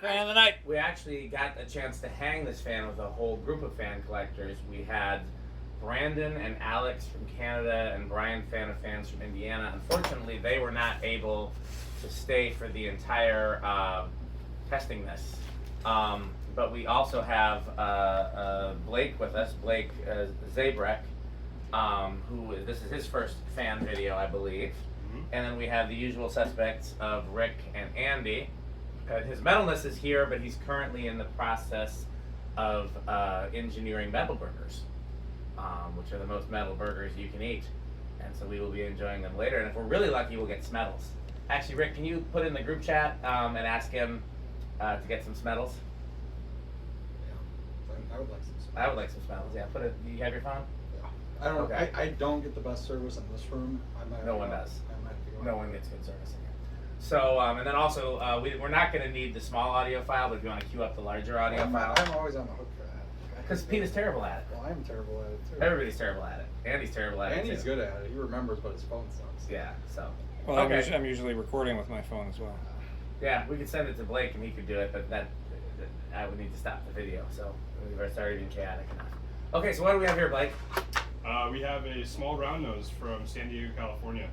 fan of the night. We actually got a chance to hang this fan with a whole group of fan collectors. We had Brandon and Alex from Canada and Brian Fan of Fans from Indiana. Unfortunately, they were not able to stay for the entire testing this. But we also have Blake with us, Blake Zabrek, who this is his first fan video, I believe. Mm-hmm. And then we have the usual suspects of Rick and Andy. His metalness is here, but he's currently in the process of engineering metal burgers, which are the most metal burgers you can eat. And so we will be enjoying them later. And if we're really lucky, we'll get Smettles. Actually, Rick, can you put in the group chat and ask him to get some Smettles? I would like some. I would like some Smettles. Yeah, put it. Do you have your phone? Yeah. I don't. Okay. I don't get the best service in this room. No one does. I might have to go No one gets good service in here. So, and then also, we're not going to need the small audio file, but if you want to queue up the larger audio file. I'm always on the hook for that. Because Pete is terrible at it. Well, I'm terrible at it too. Everybody's terrible at it. Andy's terrible at it Andy's too. good at it. He remembers, but his phone sucks. Yeah. So. Well, okay. I'm usually recording with my phone as well. Yeah, we could send it to Blake and he could do it, but that I would need to stop the video. So we've already been chaotic enough. Okay, so what do we have here, Blake? We have a small Roundnose from San Diego, California.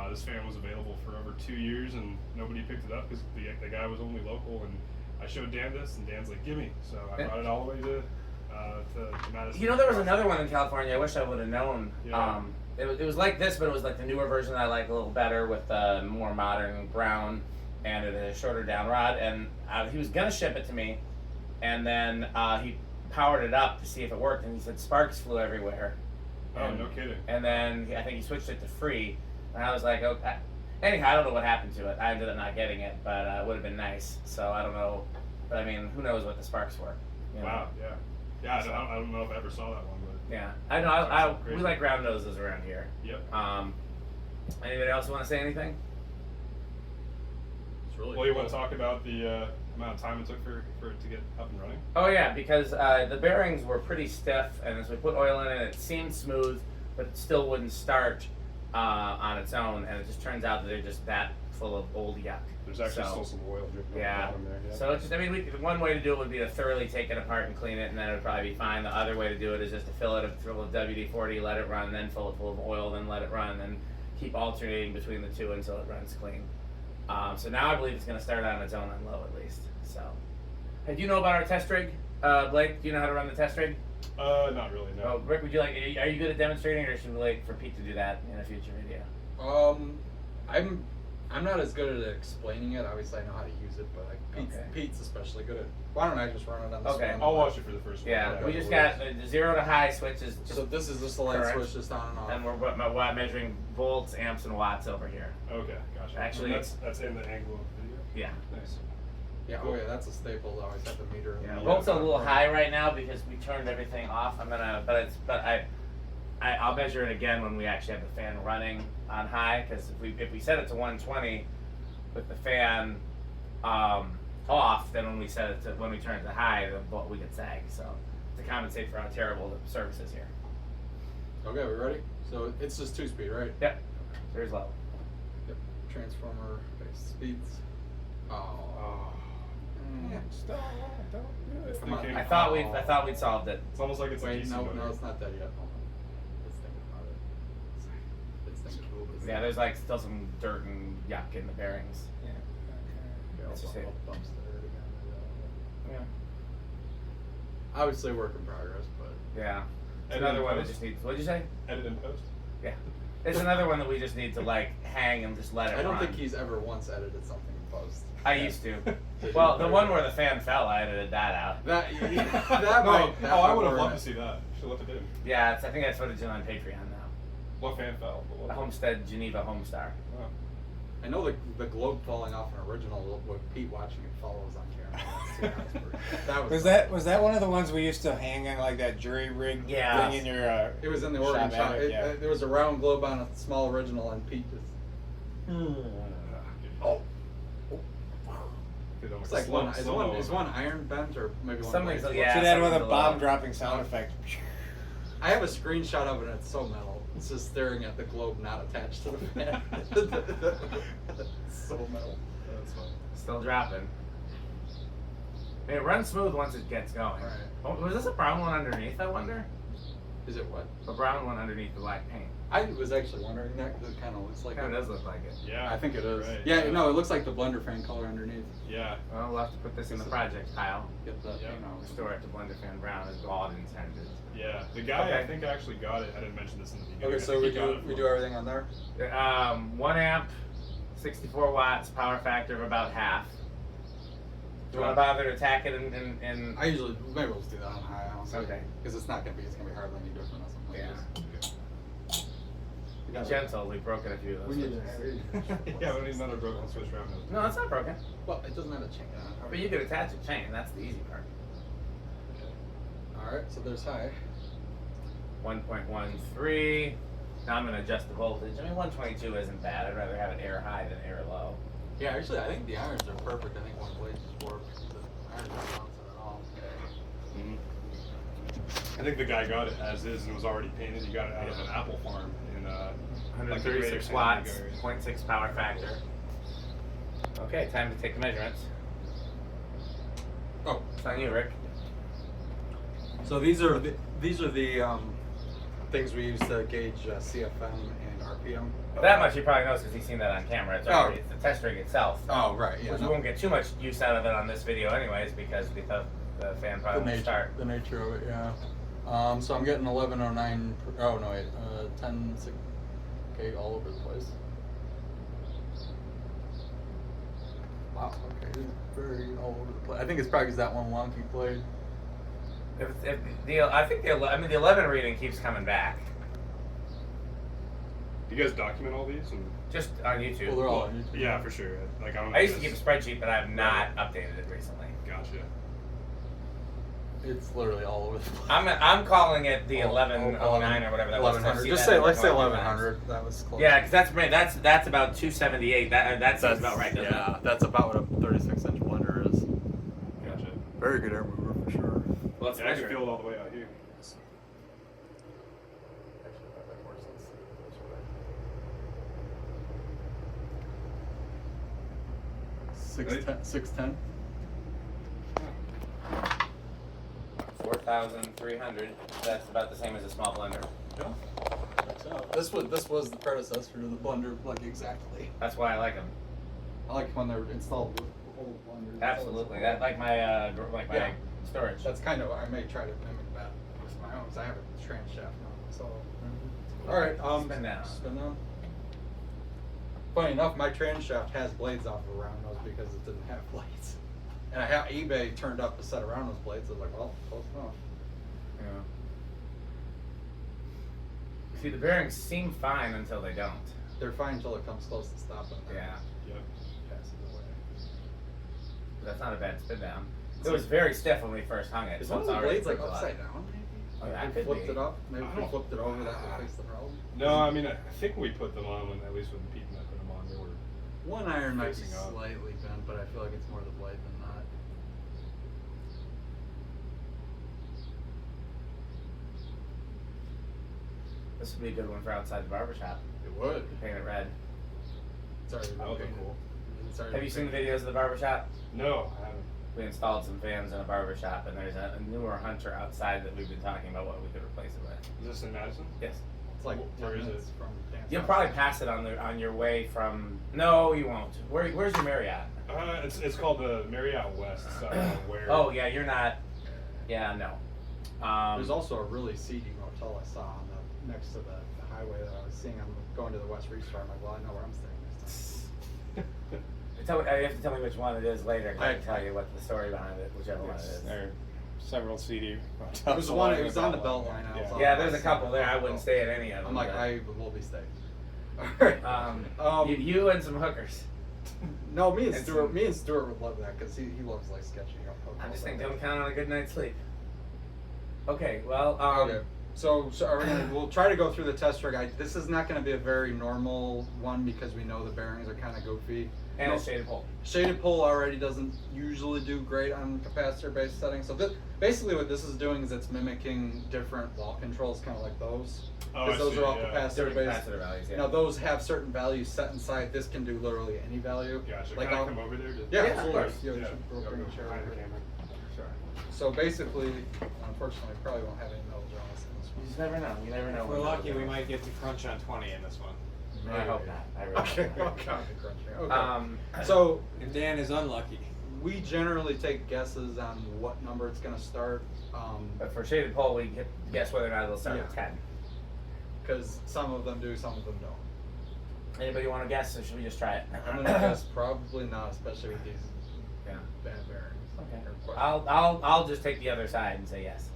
This fan was available for over 2 years and nobody picked it up because the guy was only local. And I showed Dan this, and Dan's like, "Gimme!" So I brought it all the way to Madison. You know, there was another one in California. I wish I would have known. Yeah. It was like this, but it was like the newer version that I like a little better with a more modern brown and a shorter down rod. And he was gonna ship it to me, and then he powered it up to see if it worked, and he said sparks flew everywhere. Oh, no kidding. And then I think he switched it to free, and I was like, okay. Anyhow, I don't know what happened to it. I ended up not getting it, but it would have been nice. So I don't know, but I mean, who knows what the sparks were? You know? Wow. Yeah. Yeah. I don't know if I ever saw that one, but Yeah, I know. We like round noses around here. Yep. Anybody else want to say anything? It's really Well, you want to talk about the amount of time it took for it to get up and running? Oh yeah, because the bearings were pretty stiff, and as we put oil in it, it seemed smooth, but it still wouldn't start on its own. And it just turns out that they're just that full of old yuck. There's actually still some oil dripping Yeah. on the bottom there. Yeah. So it's just, I mean, one way to do it would be to thoroughly take it apart and clean it, and then it would probably be fine. The other way to do it is just to fill it full of WD-40, let it run, then fill it full of oil, then let it run, then keep alternating between the two until it runs clean. So now I believe it's going to start on its own on low at least. So, hey, do you know about our test rig, Blake? Do you know how to run the test rig? Not really. No. Oh, Rick, would you like? Are you good at demonstrating, or should we wait for Pete to do that in a future video? I'm not as good at explaining it. Obviously, I know how to use it, but Pete's especially good at. Why don't I just run it on this Okay. one? I'll watch it for the first one. Yeah, we just got the 0 to high switch is just. So this is just the light correct. switch, just on and off. And we're measuring volts, amps, and watts over here. Okay, gotcha. Actually, And that's in the angle of the video. Yeah. Nice. Yeah, Cool. oh yeah, that's a staple. I always have the meter. Yeah, in volts are a little high right now because we turned everything off. I'll measure it again when we actually have the fan running on high, because if we set it to 120 with the fan off, then when we turn it to high, we get sag. So to compensate for how terrible the service is here. Okay, we ready? So it's just 2-speed, right? Yep. There's low. Yep. Transformer base speeds. Oh. Yeah, stop, don't do it. Come on. I thought we'd solved it. It's almost like it's a Wait, DC no, motor. it's not that yet. Hold on. Let's think about it. Let's think a little bit. Yeah, there's like still some dirt and yuck in the bearings. Yeah. Yeah, Let's just I'll see. bumps there again. Yeah. Obviously, work in progress, but Yeah. It's Edit another in one that post? just needs. What'd you say? Edit in post. Yeah. It's another one that we just need to like hang and just let it I don't run. think he's ever once edited something in post. I used to. Well, the one where the fan fell, I edited that out. That I would have work. loved to see that. Should have left it in. Yeah, I think that's what it's on Patreon now. What fan fell? But The what- Homestead Geneva Homestar. Wow. I know the globe falling off an original with Pete watching it fall was on camera. That's too nice. That Was that one of the ones we used to hang in like that jury rig Yeah. thing in your? It was in the Oregon shop shop. attic, yeah. There was a round globe on a small original, and Pete just. Oh. Dude, It's like is one iron bent or maybe one. Something's- blade? yeah. Should add with a something's bomb low. dropping sound effect. I have a screenshot of it, and it's so metal. It's just staring at the globe, not attached to the fan. It's so metal. That's fun. Still dropping. It runs smooth once it gets going. Right. Oh, was this a brown one underneath, I wonder? Is it what? A brown one underneath the black paint. I was actually wondering that because it kind of looks like Kind it. of does look like it. Yeah. I think it is. Right. Yeah, no, it looks like the Blender fan color underneath. Yeah. Well, we'll have to put this in the project pile. Get that, Yeah. you know. Restore it to Blender Fan Brown as God intended. Yeah. The guy Okay. I think actually got it. I didn't mention this in the beginning. Okay, I so think we he got do it we for- do everything on there. 1 amp, 64 watts, power factor of about half. Do you want to bother to tack it in I usually maybe we'll just do that on high, honestly. Okay. Because it's gonna be hardly any different or something. Yeah. Like this. Be gentle, we've broken a few of those. We need switches. Yeah, we need another broken switch Roundnose. No, it's not broken. Well, it doesn't have a chain. But you could attach a chain, that's the easy part. All right, so there's high. 1.13. Now I'm going to adjust the voltage. I mean, 122 isn't bad. I'd rather have it air high than air low. Yeah, actually, I think the irons are perfect. I think one blade just works. The irons don't bounce at all. I think the guy got it as is and was already painted. He got it out of an apple farm in like the greater 136 San watts, Diego area. 0.6 power factor. Okay, time to take the measurements. Oh, It's on you, Rick. so these are the things we use to gauge CFM and RPM. That much he probably knows because he's seen that on camera. It's, already, it's the test rig itself. Oh, right. Yeah. Which we won't get too much use out of it on this video anyways because the fan probably won't start. The nature of it, yeah. So I'm getting 1109. Oh no, wait. 10. Okay, all over the place. Wow. Okay, very all over the place. I think it's probably 'cause that one wonky blade. I think the 11 reading keeps coming back. Do you guys document all these? And Just on YouTube. Well, they're all on YouTube. yeah, for sure. Like I don't. I used to keep a spreadsheet, but I have not updated it recently. Gotcha. It's literally all over the place. I'm calling it the 1109 or whatever that was. 1100. I've Just seen say that let's say going through 1100. That was close. Yeah, because that's about 278. That seems about right, doesn't Yeah, it? that's about what a 36-inch blender is. Gotcha. Very good air mover for sure. Well, let's Yeah, I measure can it. feel it all the way out here. Right. 610. 4,300. That's about the same as a small blender. Yeah. This was the predecessor to the blender, like exactly. That's why I like them. I like when they're installed with old blenders. Absolutely. That like my Yeah. storage. That's kind of I may try to mimic that with my own. 'Cause I have a trans shaft now. So. All right. Spin down. Spin down. Funny enough, my trans shaft has blades off of Roundnose because it didn't have blades. And I have eBay turned up a set of Roundnose blades. I was like, well, close enough. Yeah. See, the bearings seem fine until they don't. They're fine until it comes close to stopping. Yeah. Yep. Passes away. That's not a bad spin down. It was very stiff when we first hung it. Is so one of it's the already blades like cooked a lot. upside down, maybe? Oh, that If we could flipped be. it up. Maybe if we Oh. flipped it over, that would fix the problem. No, I mean I think we put them on when at least when Pete and I put them on, they were. One iron might be Facing up. slightly bent, but I feel like it's more the blade than not. This would be a good one for outside the barbershop. It would. Paint it red. It's already That would be painted. cool. It's already Have you seen the painted. videos of the barbershop? No, I haven't. We installed some fans in a barbershop, and there's a newer Hunter outside that we've been talking about what we could replace it with. Is this in Madison? Yes. It's like Where 10 is it? minutes from Dan's You'll house. probably pass it on your way from. No, you won't. Where's your Marriott? It's called the Marriott West. So I don't know where. Oh yeah, you're not. Yeah, no. There's also a really seedy motel I saw on the next to the highway that I was seeing. I'm going to the West Restore. I'm like, well, I know where I'm staying next time. You have to tell me which one it is later. 'Cause I can tell you what the story behind it, whichever one it is. There are several CD. It was the one. It was on the Beltline. I was on Yeah, the there's a west couple side. there. I wouldn't stay at any of them. I'm like, but, I will be staying. All right. you and some hookers. No, me and and Stuart. some- Me and Stuart would love that because he loves like sketchy. I just think don't count on a good night's sleep. Okay, well, Okay. So are we gonna, we'll try to go through the test rig. This is not going to be a very normal one because we know the bearings are kind of goofy. and No, a shaded pole. Shaded pole already doesn't usually do great on capacitor-based settings. So basically what this is doing is it's mimicking different wall controls, kind of like those. Oh, Because I those see, are all yeah. Different capacitor-based. capacitor values, yeah. Now those have certain values set inside. This can do literally any value. Gotcha. Like Can I I'll- come over there? Yeah, Yeah, of absolutely. course. Yeah, we Yeah. should go bring a chair Behind over the here. camera. Sure. So basically, unfortunately, probably won't have any metal jaws in this You one. just never know. You never know. If we're lucky, we might get to crunch on 20 in this one. I hope not. I really Okay, hope I'll not. count the crunching. Okay. So So And Dan is unlucky. we generally take guesses on what number it's going to start, but for shaded pole, we get guess whether or not it'll start with Yeah. 10. because some of them do, some of them don't. Anybody want to guess, or should we just try it? I'm gonna guess probably not, especially with these Yeah. bad bearings. Okay. Or questions. I'll just take the other side and say yes.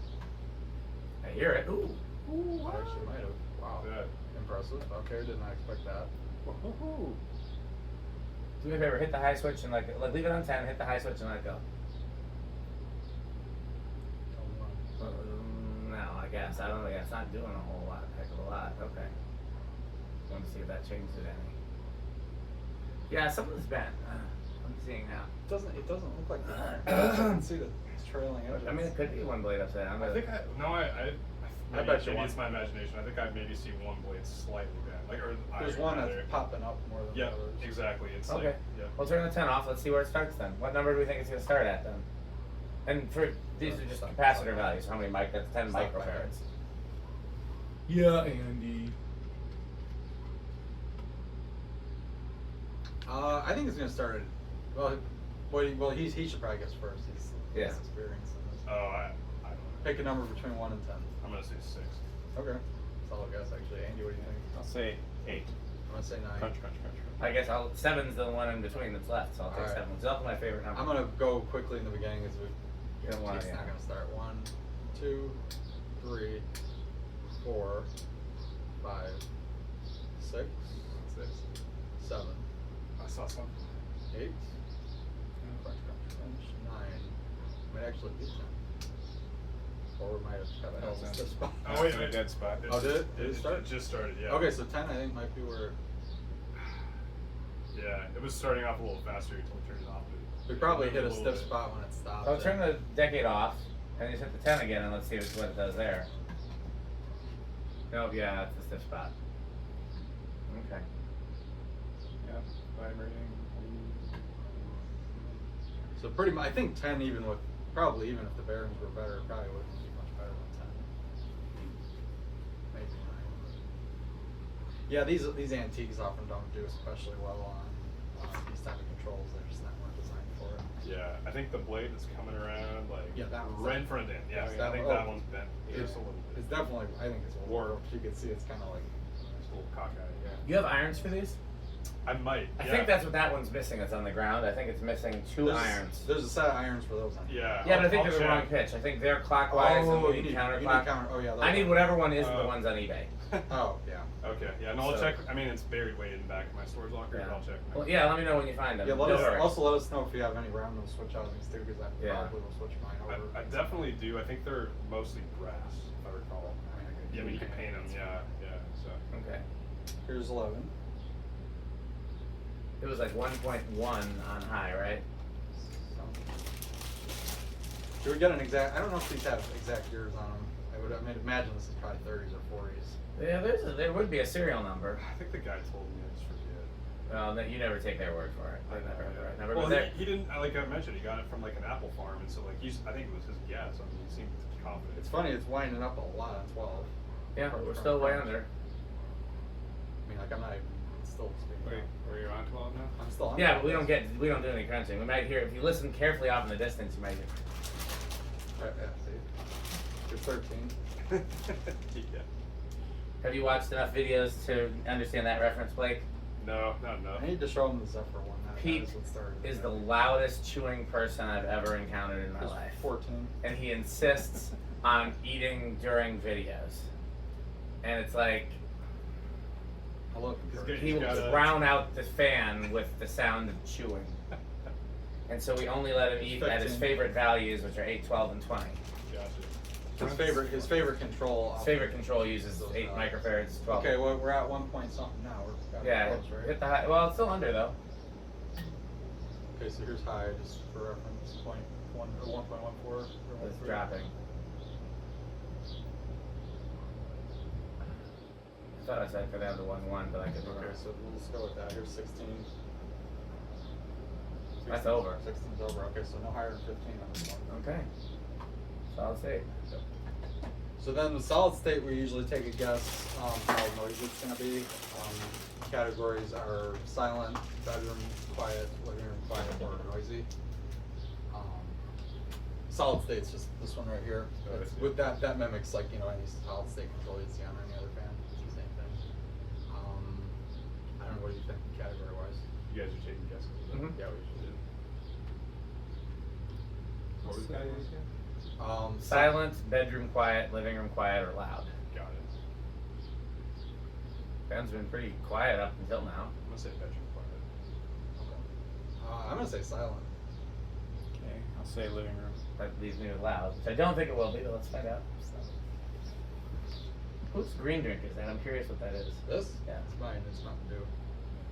I hear it. Ooh. Ooh. I actually might have. Wow. Good. Impressive. Okay, did not expect that. Woo-hoo-hoo. Do me a favor, hit the high switch and like leave it on 10, hit the high switch and let it go. No, I guess. I don't think it's not doing a whole lot, heck of a lot. Okay. Want to see if that changes it any. Yeah, something's bent. I'm seeing now. It doesn't look like the I can see the trailing edges. I mean, it could be one blade upside down. I but- think maybe, bet you maybe one. it's my imagination. I think I maybe see one blade slightly bent, like or There's iron one rather. that's popping up more than Yeah, the others. exactly. It's Okay. like yeah. We'll turn the 10 off. Let's see where it starts then. What number do we think it's going to start at then? And for these are just capacitor values. How many that's 10 Stop by microfarads. Yeah, Andy. I think it's gonna start at he should probably guess first. He's Yeah. less experienced in this. Oh, I don't know. Pick a number between 1 and 10. I'm gonna say 6. Okay. Solid guess actually. Andy, what do you think? I'll say 8. I'm gonna say 9. Crunch, crunch, crunch, crunch. I guess 7's the one in between that's left, so I'll take Alright. 7. It's not my favorite number. I'm gonna go quickly in the beginning as we. You don't wanna, It's yeah. not gonna start. 1, 2, 3, 4, 5, 6, 7, I saw something. 8. Crunch, crunch, crunch. 9. Might actually be 10. Or we might have cut Oh, out no. this spot. Oh wait, It's a wait. dead spot. Oh, did it? Did it start? It just started. Yeah. Okay, so 10 I think might be where. Yeah, it was starting off a little faster until we turned it off. We probably It hit a moved stiff little bit. spot when it stopped. I'll turn the decade off and just hit the 10 again and let's see what it does there. Nope, yeah, it's a stiff spot. Okay. Yeah, vibrating. So pretty much, I think 10 even with, probably even if the bearings were better, it probably wouldn't be much better than 10. Maybe 9. Yeah, these antiques often don't do especially well on these type of controls. They're just not designed for it. Yeah, I think the blade that's coming around, like Yeah, that one's right in bent. front of Dan. Yeah, Yes, that I think one- that one's bent just a little bit. It's definitely, I think it's a little warped. You can see it's kind of like, Just a little cockeyed. Yeah. You have irons for these? I might. I yeah. think that's what that one's missing that's on the ground. I think it's missing 2 irons. There's a set of irons for those on. Yeah. Yeah, but I think I'll they're the wrong check. pitch. I think they're clockwise and we you need need counterclockwise. counter. Oh yeah. those I need are- whatever one is the ones on eBay. Oh yeah. Okay. Yeah. No, I'll So- check. I mean, it's buried way in the back of my storage locker. Yeah. But I'll check. Well, yeah, let me know when you find them. Yeah, Don't worry. also let us know if you have any Roundnose switch out of these too, because I Yeah. probably will switch mine over. I definitely do. I think they're mostly brass, if I recall. I mean, I could Yeah, but you can paint them. Yeah. Yeah. So. Okay. Here's 11. It was like 1.1 on high, right? Should we get an exact? I don't know if these have exact years on them. I mean, imagine this is probably 30s or 40s. Yeah, there would be a serial number. I think the guy told me. I just forget. Well, you never take their word for it. They never. Well, but they're- he didn't. Like I mentioned, he got it from like an apple farm, and so like I think it was his guess. I mean, he seemed confident. It's funny. It's winding up a lot on 12. Yeah, From- we're from still way crunch. under. I mean, like I'm not even. It's still speaking. Wait, were you on 12 now? I'm still on. Yeah, but we don't do any crunching. We might hear if you listen carefully off in the distance, you might hear. Yeah, see, you're 13. Yeah. Have you watched enough videos to understand that reference, Blake? No, not enough. I need to show them the Zephyr one. That Pete is what started is it. the loudest chewing person I've ever encountered in my He's life. 14. And he insists on eating during videos. And it's like I look. He's encouraged. good. he will gotta- drown out the fan with the sound of chewing. And so we only let him eat at his 15. favorite values, which are 8, 12, and 20. Gotcha. His favorite control. His favorite control uses 8 microfarads, 12. Okay, well we're at 1 point something now. We're got Yeah, close, right? hit the high. Well, it's still under though. Okay, so here's high, just for reference, 1.14 or 1.14. It's dropping. I thought I said go down to 1.1, but I could be wrong. Okay, so we'll just go with that. Here's 16. That's over. 16's over. Okay, so no higher than 15 on this one. Okay. Solid state. So then the solid state, we usually take a guess how noisy it's going to be. Categories are silent, bedroom quiet, living room quiet, or noisy. Solid state's just this one right here. Oh, It's, I see. with that mimics like any solid state control you'd see on any other fan. It's the same thing. I don't know, what do you think category wise? You guys are taking guesses. Mhm. Yeah, we should do. What was the categories again? Silent, bedroom quiet, living room quiet, or loud. Got it. Ben's been pretty quiet up until now. I'm gonna say bedroom quiet. Okay. I'm gonna say silent. Okay, I'll say living room. That leaves me with loud, which I don't think it will be, but let's find out. Whose green drink is that? I'm curious what that is. This? Yeah. It's mine. It's Mountain Dew.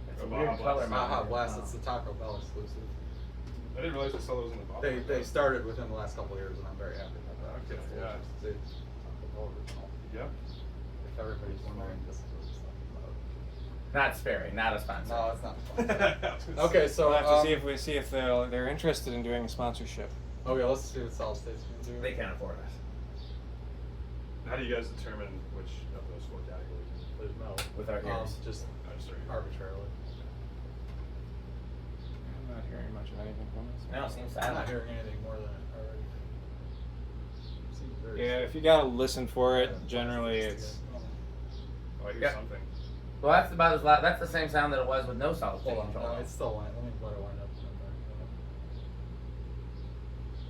It's a Oh, weird Baja color. Blast. Baja Mountain Dew. Blast. Oh. It's the Taco Bell exclusive. I didn't realize they sell those in the bottle. They started within the last couple of years, and I'm very happy about that. Okay, It's yeah. delicious. It's Taco Bell original. Yep. If everybody's wondering, this is what it's talking about. Not Sperry, not a sponsor. No, it's not. I was gonna Okay, say. so We'll have to see if they're interested in doing a sponsorship. okay, let's see what solid state's gonna do. They can't afford us. How do you guys determine which of those 4 categories? There's no. With our ears. Just I'm sorry. arbitrarily. I'm not hearing much of anything from it. No, it seems I'm not silent. hearing anything more than it already. Seems very Yeah, if you gotta listen for it, generally it's. Oh, I hear Yeah. something. Well, that's about as loud. That's the same sound that it was with no solid state Hold on, control. no, it's still line. Let me let it wind up.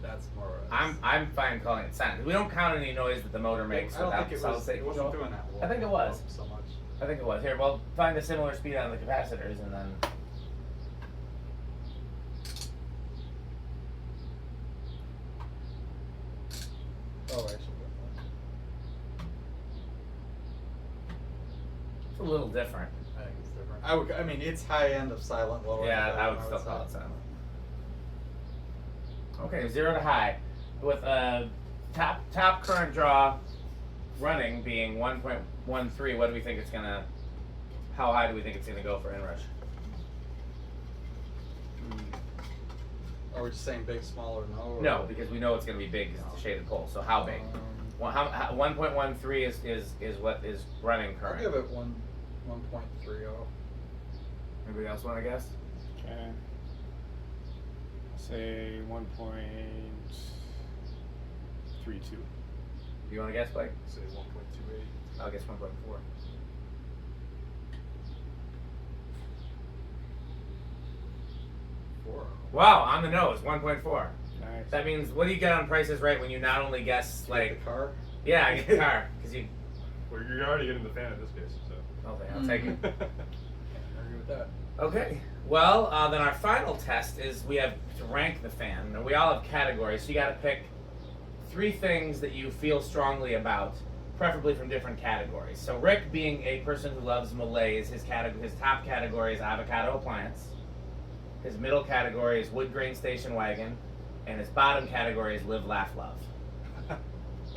That's more. I'm fine calling it silent. We don't count any noise that the motor makes I don't without think it solid was. state It wasn't control. doing that. I think it was. So much. I think it was. Here, well, find a similar speed on the capacitors and then. Oh, actually. It's a little different. I think it's different. I mean, it's high end of silent, low end. Yeah, of I would low, still say. call it silent. Okay, 0 to high, with a top current draw running being 1.13. What do we think it's gonna? How high do we think it's gonna go for inrush? Are we just saying big, small, or no? Or? No, because we know it's gonna be big because it's a shaded pole. So how big? Well, how 1.13 is what is running I'll current. give it 1.30. Anybody else want to guess? Okay. Say 1.32. You want to guess, Blake? Say 1.28. I'll guess 1.4. Wow, on the nose, 1.4. Nice. That means, what do you get on Prices Right when you not only guess, like, the car. yeah, I get the car, because you, Well, you're already getting the fan in this case, so. okay, I'll take it. Can't argue with that. Okay, well, then our final test is we have to rank the fan. And we all have categories, so you got to pick 3 things that you feel strongly about, preferably from different categories. So Rick, being a person who loves Malays, his top category is avocado appliance. His middle category is wood grain station wagon, and his bottom category is live, laugh, love.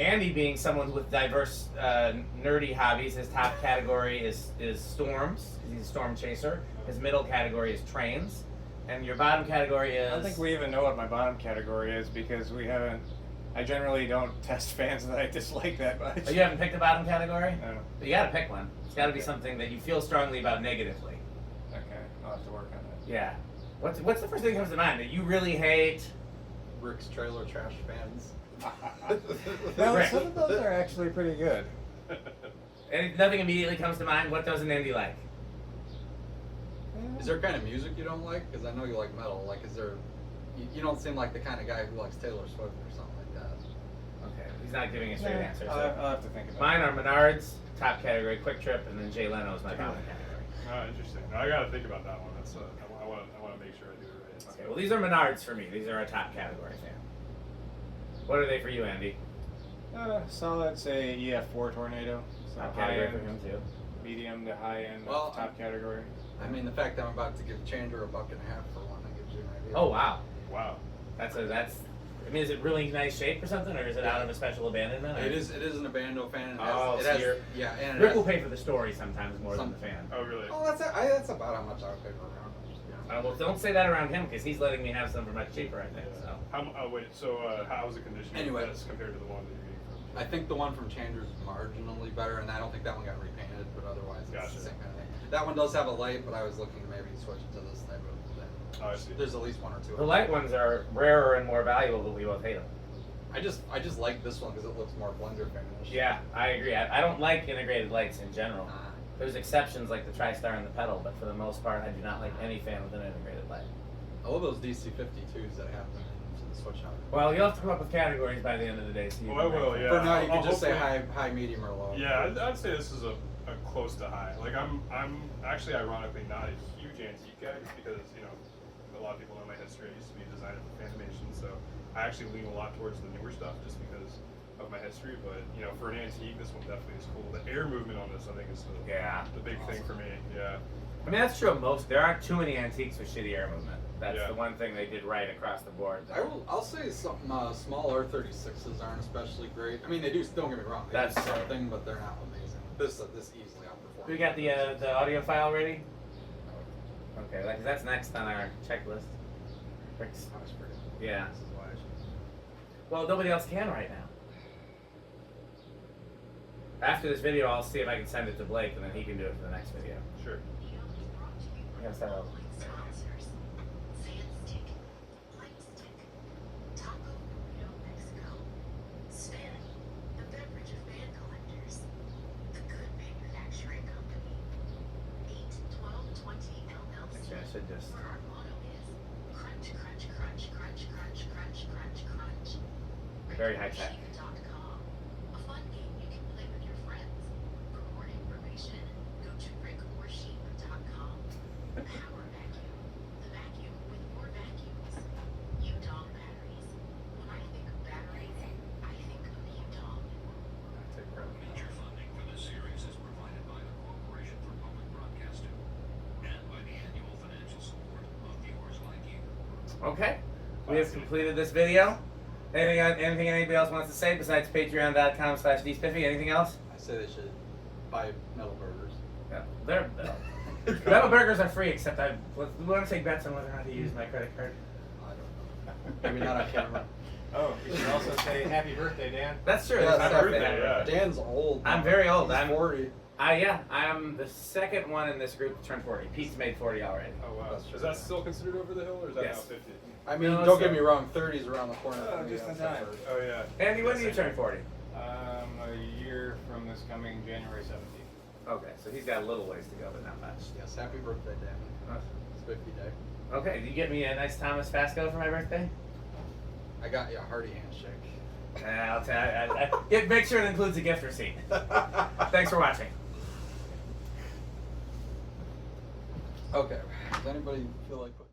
Andy, being someone with diverse nerdy hobbies, his top category is storms, because he's a storm chaser. His middle category is trains, and your bottom category is. I don't think we even know what my bottom category is because we haven't. I generally don't test fans that I dislike that much. Oh, you haven't picked a bottom category? No. But you gotta pick one. It's gotta be Okay. something that you feel strongly about negatively. Okay, I'll have to work on that. Yeah. What's the first thing that comes to mind that you really hate? Rick's trailer trash fans. No, Rick. some of those are actually pretty good. And nothing immediately comes to mind. What doesn't Andy like? Is there kind of music you don't like? Because I know you like metal. Like, is there? You don't seem like the kind of guy who likes Taylor Swift or something like that. Okay, he's not giving a straight Yeah, answer. I'll So. have to think about Mine it. are Menards, top category, Quick Trip, and then Jay Leno's my bottom category. Oh, interesting. Now, I gotta think about that one. That's I want to make sure I do it right. Okay, well these are Menards for me. These are our top category fan. What are they for you, Andy? Solid, say EF4 tornado. So Top high category for end, him too. medium to high end, Well, top category. I mean, the fact that I'm about to give Changer $1.50 for one, that gives you an idea. Oh wow, Wow. that's. I mean, is it really nice shape or something, or is it out of a special abandonment? Or? It is an Abando fan. It has, Oh, it so has, you're- yeah, and it Rick has, will pay for the story sometimes more than the fan. Oh, really? Oh, that's about how much I would pay for a Roundnose, to be Well, don't say that around him because he's letting me have some for much cheaper, I think. So. How's the condition Anyway. of this compared to the one that you're getting from? I think the one from Chandler's is marginally better, and I don't think that one got repainted, but otherwise it's Gotcha. the same kind of thing. That one does have a light, but I was looking to maybe switch it to this type of thing. Oh, I see. There's at least one or two. The light ones are rarer and more valuable, but we both hate them. I just like this one because it looks more blender finish. Yeah, I agree. I don't like integrated lights in general. Nah. There's exceptions like the TriStar and the pedal, but for the most part, I do not like any fan with an integrated light. I love those DC52s that have them into the switch out. Well, you'll have to come up with categories by the end of the day. So you Oh, I can will, rank yeah. them. For now, you can I'll just say hopefully- high, medium, or low. Yeah, I'd say this is a close to high. Like I'm actually ironically not a huge antique guy just because, you know, a lot of people know my history. I used to be a designer for animation, so I actually lean a lot towards the newer stuff just because of my history. But, you know, for an antique, this one definitely is cool. The air movement on this, I think, is the big thing for me. Yeah. I mean, that's true of most. There aren't too many antiques with shitty air movement. That's Yeah. the one thing they did right across the board. I'll say some small R36s aren't especially great. I mean, they do. Don't get me wrong. They That's do true. something, but they're not amazing. This easily outperforms. We got the audio file ready. Okay, like that's next on our checklist. Rick's- I was forgetting. Yeah. This is why I should. Well, nobody else can right now. After this video, I'll see if I can send it to Blake, and then he can do it for the next video. Sure. I gotta start over. Actually, I should just. Very high tech. A fun game you can play with your friends. For more information, go to rickorsheep.com. Power vacuum. The vacuum with more vacuums. Udong batteries. When I think of batteries, I think of Udong. Major funding for this series is provided by the Corporation for Public Broadcasting and by the annual financial support of viewers like you. Okay, we have completed this video. Anything anybody else wants to say besides patreon.com/dspiffy? Anything else? I say they should buy metal burgers. Yeah, they're metal burgers are free, except we want to take bets on whether or not to use my credit card. I don't know. Maybe not on camera. Oh, you should also say happy birthday, Dan. That's true. Yeah, It's my that's birthday. yeah. Dan's old. I'm very old. He's I'm 40. Yeah, I'm the second one in this group to turn 40. Pete's made 40 already. Oh wow. That's true. Is that still considered over the hill, or is that Yes. now 50? I mean, No, don't it's get a- me wrong. 30's around the corner. Oh, for me, just in that's time. for- Oh yeah. Andy, when do you turn 40? A year from this coming January 17th. Okay, so he's got a little ways to go, but not much. Yes, happy birthday, Dan. It's 50 day. Okay, did you get me a nice Thomas Fasco for my birthday? I got you a hearty handshake. I'll tell you. Make sure it includes a gift receipt. Thanks for watching. Okay. Does anybody feel like putting